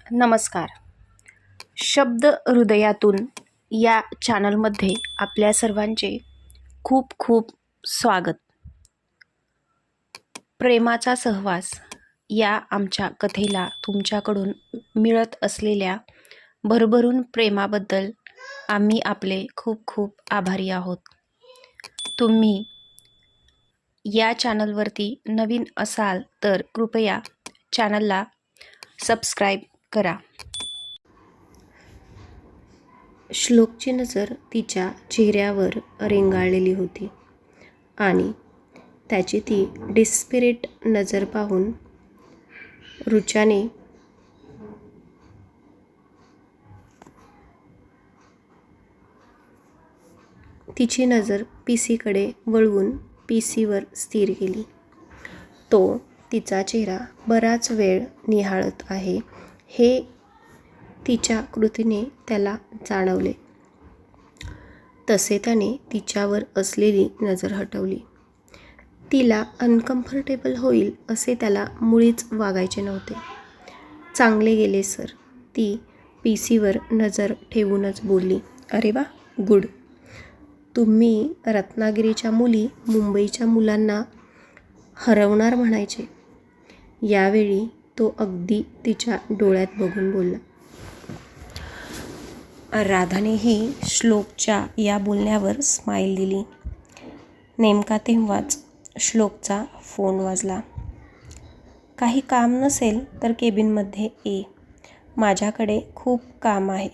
नमस्कार. शब्द हृदयातून या चॅनलमध्ये आपल्या सर्वांचे खूप खूप स्वागत. प्रेमाचा सहवास या आमच्या कथेला तुमच्याकडून मिळत असलेल्या भरभरून प्रेमाबद्दल आम्ही आपले खूप खूप आभारी आहोत. तुम्ही या चॅनलवरती नवीन असाल तर कृपया चॅनलला सबस्क्राईब करा. श्लोकची नजर तिच्या चेहऱ्यावर रेंगाळलेली होती आणि त्याची ती डिस्पिरेट नजर पाहून रुचाने तिची नजर पीसीकडे वळवून पीसीवर स्थिर केली. तो तिचा चेहरा बराच वेळ निहाळत आहे हे तिच्या कृतीने त्याला जाणवले. तसे त्याने तिच्यावर असलेली नजर हटवली. तिला अनकम्फर्टेबल होईल असे त्याला मुळीच वागायचे नव्हते. चांगले गेले सर, ती पीसीवर नजर ठेवूनच बोलली. अरे वा, गुड. तुम्ही रत्नागिरीच्या मुली मुंबईच्या मुलांना हरवणार म्हणायचे. यावेळी तो अगदी तिच्या डोळ्यात बघून बोलला. राधानेही श्लोकच्या या बोलण्यावर स्माईल दिली. नेमका तेव्हाच श्लोकचा फोन वाजला. काही काम नसेल तर केबिनमध्ये ये, माझ्याकडे खूप काम आहे.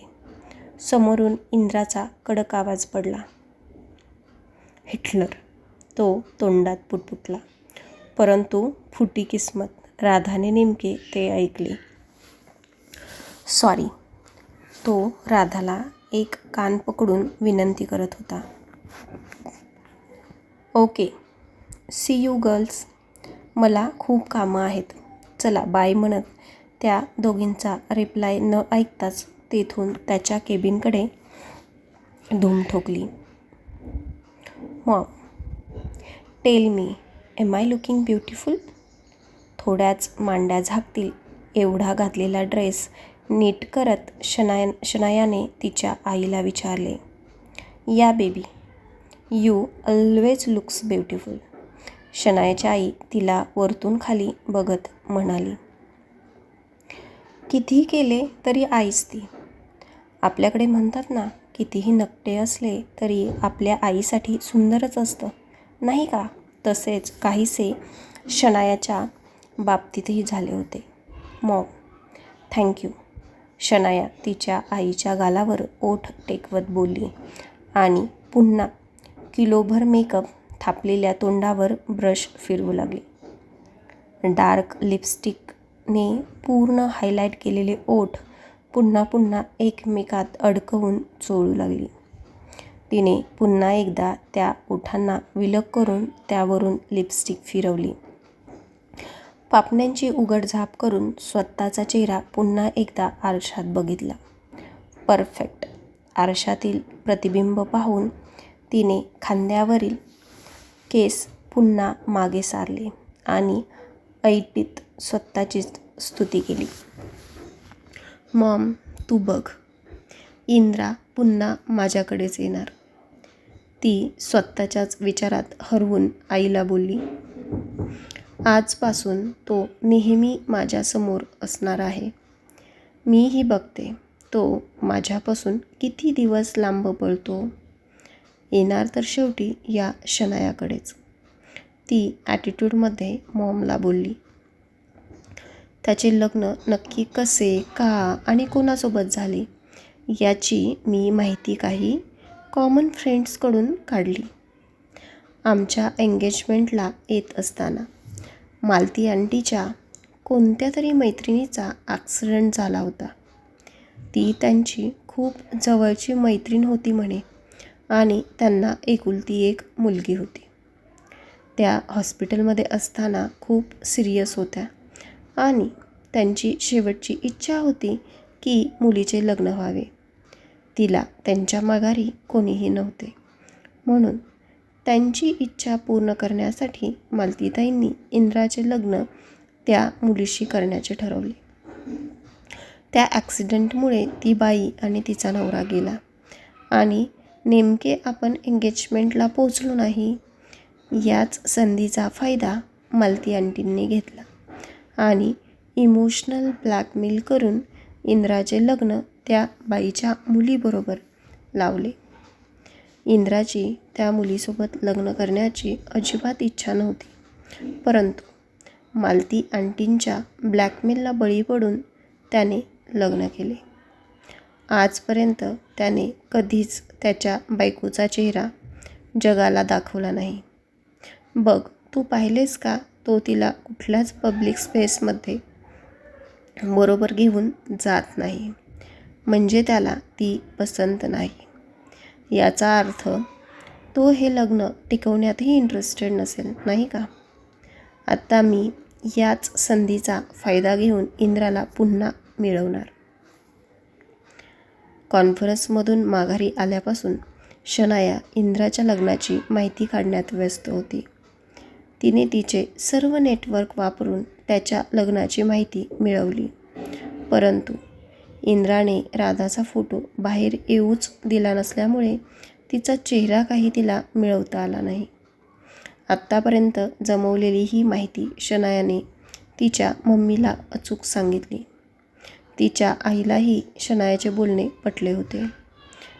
समोरून इंद्राचा कडक आवाज पडला. हिटलर, तो तोंडात पुटपुटला, परंतु फुटी किस्मत, राधाने नेमके ते ऐकले. सॉरी, तो राधाला एक कान पकडून विनंती करत होता. ओके, सी यू गर्ल्स, मला खूप कामं आहेत, चला बाय म्हणत त्या दोघींचा रिप्लाय न ऐकताच तेथून त्याच्या केबिनकडे धूम ठोकली. Mom, tell me, am I looking beautiful? थोड्याच मांड्या झाकतील एवढा घातलेला ड्रेस नीट करत शनायाने तिच्या आईला विचारले. Yeah baby, you always looks beautiful. शनायाची आई तिला वरतून खाली बघत म्हणाली. कितीही केले तरी आईच ती. आपल्याकडे म्हणतात ना, कितीही नकटे असले तरी आपल्या आईसाठी सुंदरच असतं, नाही का? तसेच काहीसे शनायाच्या बाबतीतही झाले होते. Maugham, thank you. शनाया तिच्या आईच्या गालावर ओठ टेकवत बोलली आणि पुन्हा किलोभर मेकअप थापलेल्या तोंडावर ब्रश फिरवू लागली. डार्क लिपस्टिकने पूर्ण हायलाईट केलेले ओठ पुन्हा पुन्हा एकमेकात अडकवून चोळू लागली. तिने पुन्हा एकदा त्या ओठांना विलग करून त्यावरून लिपस्टिक फिरवली. पापण्यांची उघडझाप करून स्वतःचा चेहरा पुन्हा एकदा आरशात बघितला. परफेक्ट. आरशातील प्रतिबिंब पाहून तिने खांद्यावरील केस पुन्हा मागे सारले आणि ऐटीत स्वतःचीच स्तुती केली. मॉम, तू बघ, इंद्रा पुन्हा माझ्याकडेच येणार. ती स्वतःच्याच विचारात हरवून आईला बोलली. आजपासून तो नेहमी माझ्यासमोर असणार आहे. मीही बघते तो माझ्यापासून किती दिवस लांब पळतो. येणार तर शेवटी या शनायाकडेच, ती ॲटिट्यूडमध्ये मॉमला बोलली. त्याचे लग्न नक्की कसे, का आणि कोणासोबत झाले याची मी माहिती काही कॉमन फ्रेंड्सकडून काढली. आमच्या एंगेजमेंटला येत असताना मालती आंटीच्या कोणत्या तरी मैत्रिणीचा ॲक्सिडेंट झाला होता. ती त्यांची खूप जवळची मैत्रीण होती म्हणे आणि त्यांना एकुलती एक मुलगी होती. त्या हॉस्पिटलमध्ये असताना खूप सिरियस होत्या आणि त्यांची शेवटची इच्छा होती की मुलीचे लग्न व्हावे. तिला त्यांच्या माघारी कोणीही नव्हते, म्हणून त्यांची इच्छा पूर्ण करण्यासाठी मालतीताईंनी इंद्राचे लग्न त्या मुलीशी करण्याचे ठरवले. त्या ॲक्सिडेंटमुळे ती बाई आणि तिचा नवरा गेला आणि नेमके आपण एंगेजमेंटला पोचलो नाही. याच संधीचा फायदा मालती आंटींनी घेतला आणि इमोशनल ब्लॅकमेल करून इंद्राचे लग्न त्या बाईच्या मुलीबरोबर लावले. इंद्राची त्या मुलीसोबत लग्न करण्याची अजिबात इच्छा नव्हती, परंतु मालती आंटींच्या ब्लॅकमेलला बळी पडून त्याने लग्न केले. आजपर्यंत त्याने कधीच त्याच्या बायकोचा चेहरा जगाला दाखवला नाही. बघ, तू पाहिलेस का, तो तिला कुठल्याच पब्लिक स्पेसमध्ये बरोबर घेऊन जात नाही, म्हणजे त्याला ती पसंत नाही. याचा अर्थ तो हे लग्न टिकवण्यातही इंटरेस्टेड नसेल, नाही का? आता मी याच संधीचा फायदा घेऊन इंद्राला पुन्हा मिळवणार. कॉन्फरन्समधून माघारी आल्यापासून शनाया इंद्राच्या लग्नाची माहिती काढण्यात व्यस्त होती. तिने तिचे सर्व नेटवर्क वापरून त्याच्या लग्नाची माहिती मिळवली, परंतु इंद्राने राधाचा फोटो बाहेर येऊच दिला नसल्यामुळे तिचा चेहरा काही तिला मिळवता आला नाही. आत्तापर्यंत जमवलेली ही माहिती शनायाने तिच्या मम्मीला अचूक सांगितली. तिच्या आईलाही शनायाचे बोलणे पटले होते.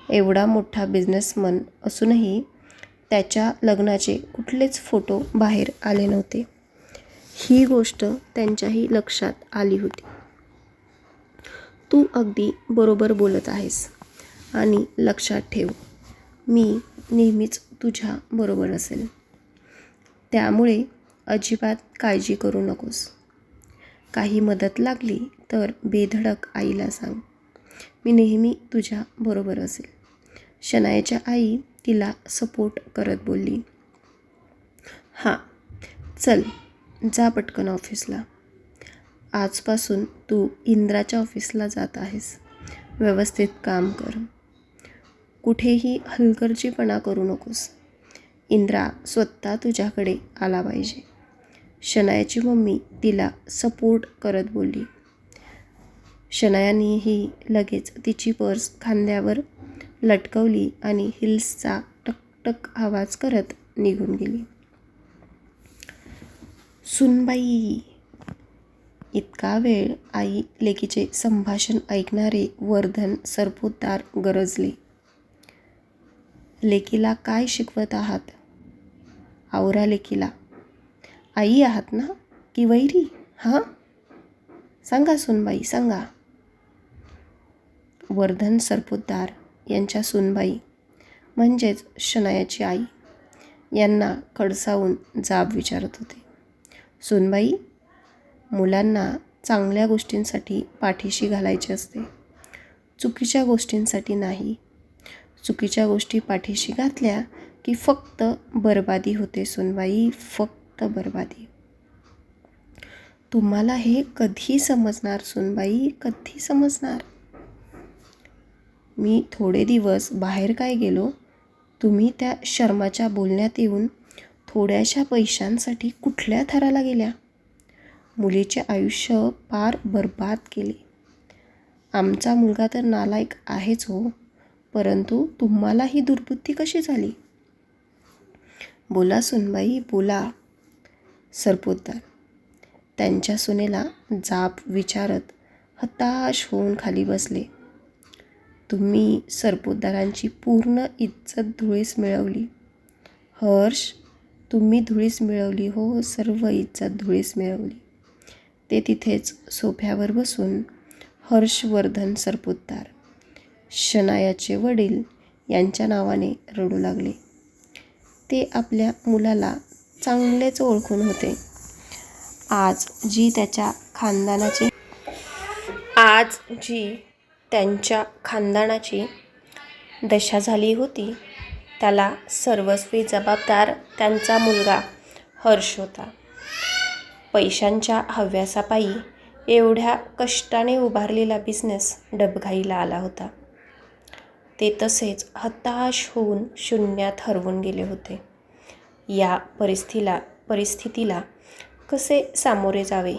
एवढा मोठा बिझनेसमन असूनही त्याच्या लग्नाचे कुठलेच फोटो बाहेर आले नव्हते. ही गोष्ट त्यांच्याही लक्षात आली होती. तू अगदी बरोबर बोलत आहेस आणि लक्षात ठेव, मी नेहमीच तुझ्या बरोबर असेल. त्यामुळे अजिबात काळजी करू नकोस. काही मदत लागली तर बेधडक आईला सांग. मी नेहमी तुझ्या बरोबर असेल. शनायाच्या आई तिला सपोर्ट करत बोलली. हां, चल जा पटकन ऑफिसला. आजपासून तू इंद्राच्या ऑफिसला जात आहेस. व्यवस्थित काम कर. कुठेही हलगर्जीपणा करू नकोस. इंद्रा स्वतः तुझ्याकडे आला पाहिजे. शनायाची मम्मी तिला सपोर्ट करत बोलली. शनायानेही लगेच तिची पर्स खांद्यावर लटकवली आणि हिल्सचा टकटक आवाज करत निघून गेली. सुनबाई. इतका वेळ आई लेकीचे संभाषण ऐकणारे वर्धन सरपोतदार गरजले. लेकीला काय शिकवत आहात? आवरा लेकीला. आई आहात ना की वैरी? हां, सांगा सुनबाई, सांगा. वर्धन सरपोतदार यांच्या सुनबाई म्हणजेच शनायाची आई यांना खडसावून जाब विचारत होते. सुनबाई, मुलांना चांगल्या गोष्टींसाठी पाठीशी घालायचे असते, चुकीच्या गोष्टींसाठी नाही. चुकीच्या गोष्टी पाठीशी घातल्या की फक्त बरबादी होते सुनबाई, फक्त बरबादी. तुम्हाला हे कधी समजणार सुनबाई, कधी समजणार? मी थोडे दिवस बाहेर काय गेलो, तुम्ही त्या शर्माच्या बोलण्यात येऊन थोड्याशा पैशांसाठी कुठल्या थराला गेल्या? मुलीचे आयुष्य पार बरबाद केले. आमचा मुलगा तर नालायक आहेच हो, परंतु तुम्हाला ही दुर्बुद्धी कशी झाली? बोला सुनबाई, बोला. सरपोतदार त्यांच्या सुनेला जाब विचारत हताश होऊन खाली बसले. तुम्ही सरपोतदारांची पूर्ण इज्जत धुळीस मिळवली. हर्ष, तुम्ही धुळीस मिळवली हो, सर्व इज्जत धुळीस मिळवली. ते तिथेच सोफ्यावर बसून हर्षवर्धन सरपोतदार, शनायाचे वडील यांच्या नावाने रडू लागले. ते आपल्या मुलाला चांगलेच ओळखून होते. आज जी त्यांच्या खानदानाची दशा झाली होती, त्याला सर्वस्वी जबाबदार त्यांचा मुलगा हर्ष होता. पैशांच्या हव्यासापायी एवढ्या कष्टाने उभारलेला बिझनेस डबघाईला आला होता. ते तसेच हताश होऊन शून्यात हरवून गेले होते. या परिस्थितीला कसे सामोरे जावे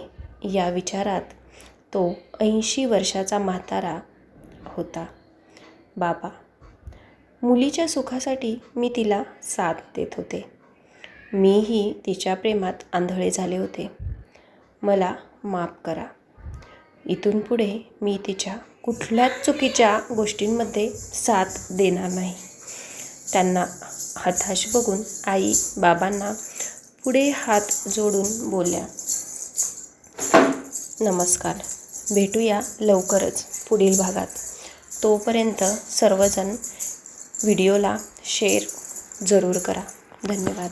या विचारात तो 80 वर्षाचा म्हातारा होता. बाबा, मुलीच्या सुखासाठी मी तिला साथ देत होते. मीही तिच्या प्रेमात आंधळे झाले होते. मला माफ करा. इथून पुढे मी तिच्या कुठल्याच चुकीच्या गोष्टींमध्ये साथ देणार नाही. त्यांना हताश बघून आई बाबांना पुढे हात जोडून बोलल्या, नमस्कार. भेटूया लवकरच पुढील भागात. तोपर्यंत सर्वजण व्हिडिओला शेअर जरूर करा. धन्यवाद.